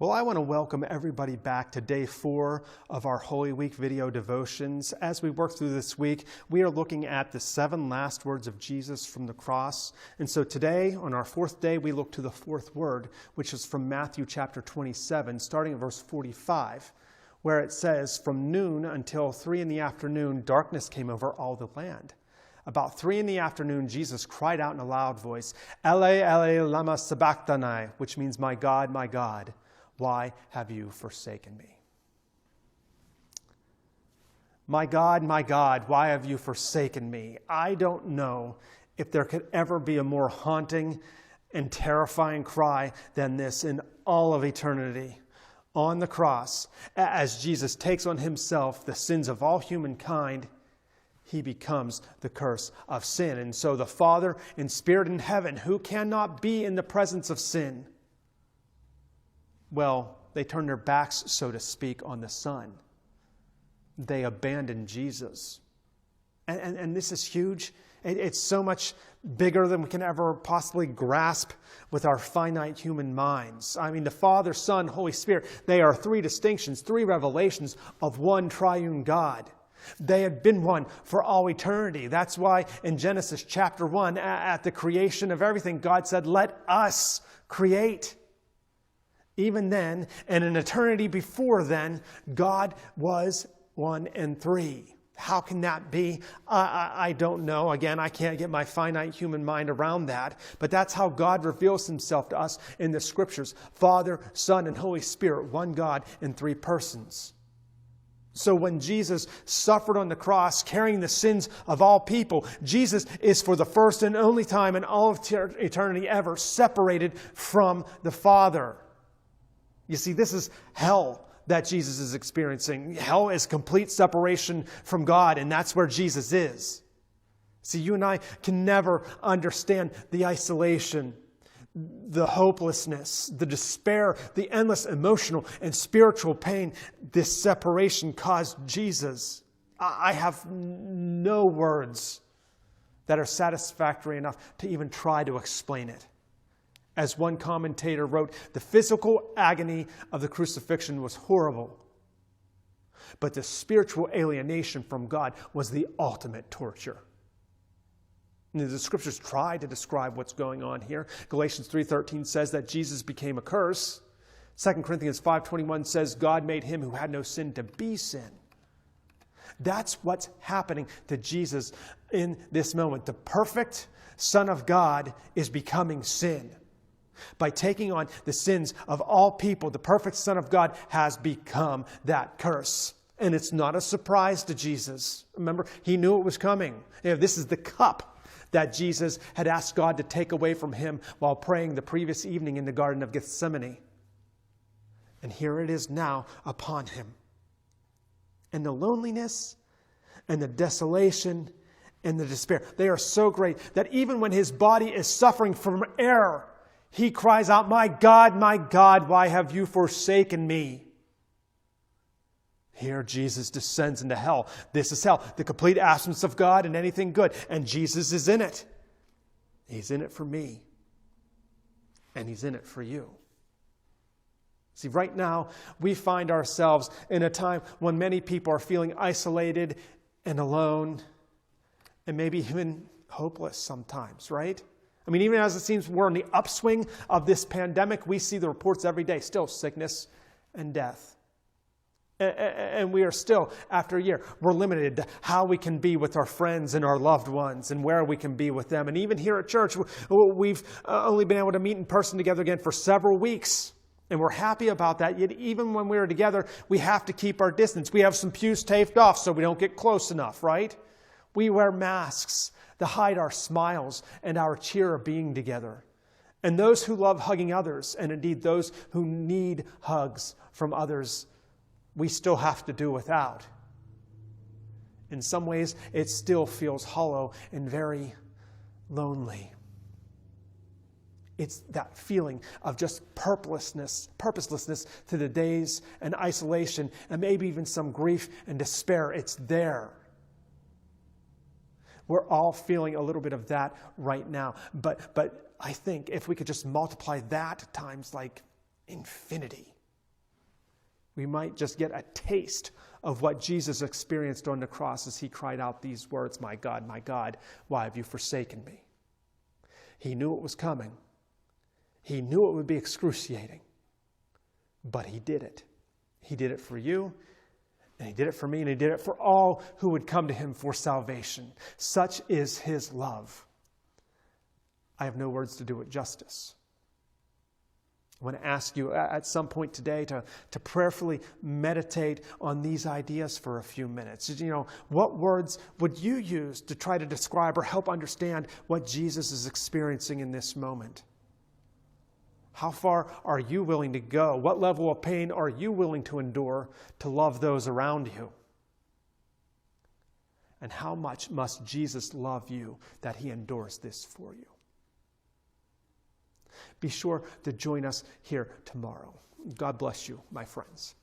Well, I want to welcome everybody back to day 4 of our Holy Week video devotions. As we work through this week, we are looking at the 7 last words of Jesus from the cross. And so today, on our 4th day, we look to the 4th word, which is from Matthew chapter 27, starting at verse 45, where it says, "From noon until 3 in the afternoon, darkness came over all the land. About 3 in the afternoon, Jesus cried out in a loud voice, 'Ele, Ele, lama sabachthani,' which means, my God, why have you forsaken me?" My God, why have you forsaken me? I don't know if there could ever be a more haunting and terrifying cry than this in all of eternity. On the cross, as Jesus takes on himself the sins of all humankind, he becomes the curse of sin. And so the Father in spirit in heaven, who cannot be in the presence of sin, well, they turn their backs, so to speak, on the Son. They abandon Jesus. And this is huge. It's so much bigger than we can ever possibly grasp with our finite human minds. I mean, the Father, Son, Holy Spirit, they are 3 distinctions, 3 revelations of one triune God. They had been one for all eternity. That's why in Genesis chapter 1, at the creation of everything, God said, "Let us create." Even then, and an eternity before then, God was 1 and 3. How can that be? I don't know. Again, I can't get my finite human mind around that. But that's how God reveals himself to us in the Scriptures. Father, Son, and Holy Spirit, one God in 3 persons. So when Jesus suffered on the cross, carrying the sins of all people, Jesus is for the first and only time in all of eternity ever separated from the Father. You see, this is hell that Jesus is experiencing. Hell is complete separation from God, and that's where Jesus is. See, you and I can never understand the isolation, the hopelessness, the despair, the endless emotional and spiritual pain this separation caused Jesus. I have no words that are satisfactory enough to even try to explain it. As one commentator wrote, the physical agony of the crucifixion was horrible, but the spiritual alienation from God was the ultimate torture. And the Scriptures try to describe what's going on here. Galatians 3:13 says that Jesus became a curse. 2 Corinthians 5:21 says God made him who had no sin to be sin. That's what's happening to Jesus in this moment. The perfect Son of God is becoming sin. By taking on the sins of all people, the perfect Son of God has become that curse. And it's not a surprise to Jesus. Remember, he knew it was coming. This is the cup that Jesus had asked God to take away from him while praying the previous evening in the Garden of Gethsemane. And here it is now upon him. And the loneliness and the desolation and the despair, they are so great that even when his body is suffering from error, he cries out, my God, why have you forsaken me?" Here Jesus descends into hell. This is hell, the complete absence of God and anything good. And Jesus is in it. He's in it for me. And he's in it for you. See, right now, we find ourselves in a time when many people are feeling isolated and alone and maybe even hopeless sometimes, right? I mean, even as it seems we're in the upswing of this pandemic, we see the reports every day, still sickness and death. And we are still, after a year, we're limited to how we can be with our friends and our loved ones and where we can be with them. And even here at church, we've only been able to meet in person together again for several weeks. And we're happy about that. Yet even when we're together, we have to keep our distance. We have some pews taped off so we don't get close enough, right? We wear masks to hide our smiles and our cheer of being together. And those who love hugging others, and indeed those who need hugs from others, we still have to do without. In some ways, it still feels hollow and very lonely. It's that feeling of just purposelessness to the days and isolation and maybe even some grief and despair. It's there. We're all feeling a little bit of that right now. But I think if we could just multiply that times like infinity, we might just get a taste of what Jesus experienced on the cross as he cried out these words, my God, why have you forsaken me? He knew it was coming. He knew it would be excruciating. But he did it. He did it for you, and he did it for me, and he did it for all who would come to him for salvation. Such is his love. I have no words to do it justice. I want to ask you at some point today to prayerfully meditate on these ideas for a few minutes. What words would you use to try to describe or help understand what Jesus is experiencing in this moment? How far are you willing to go? What level of pain are you willing to endure to love those around you? And how much must Jesus love you that he endures this for you? Be sure to join us here tomorrow. God bless you, my friends.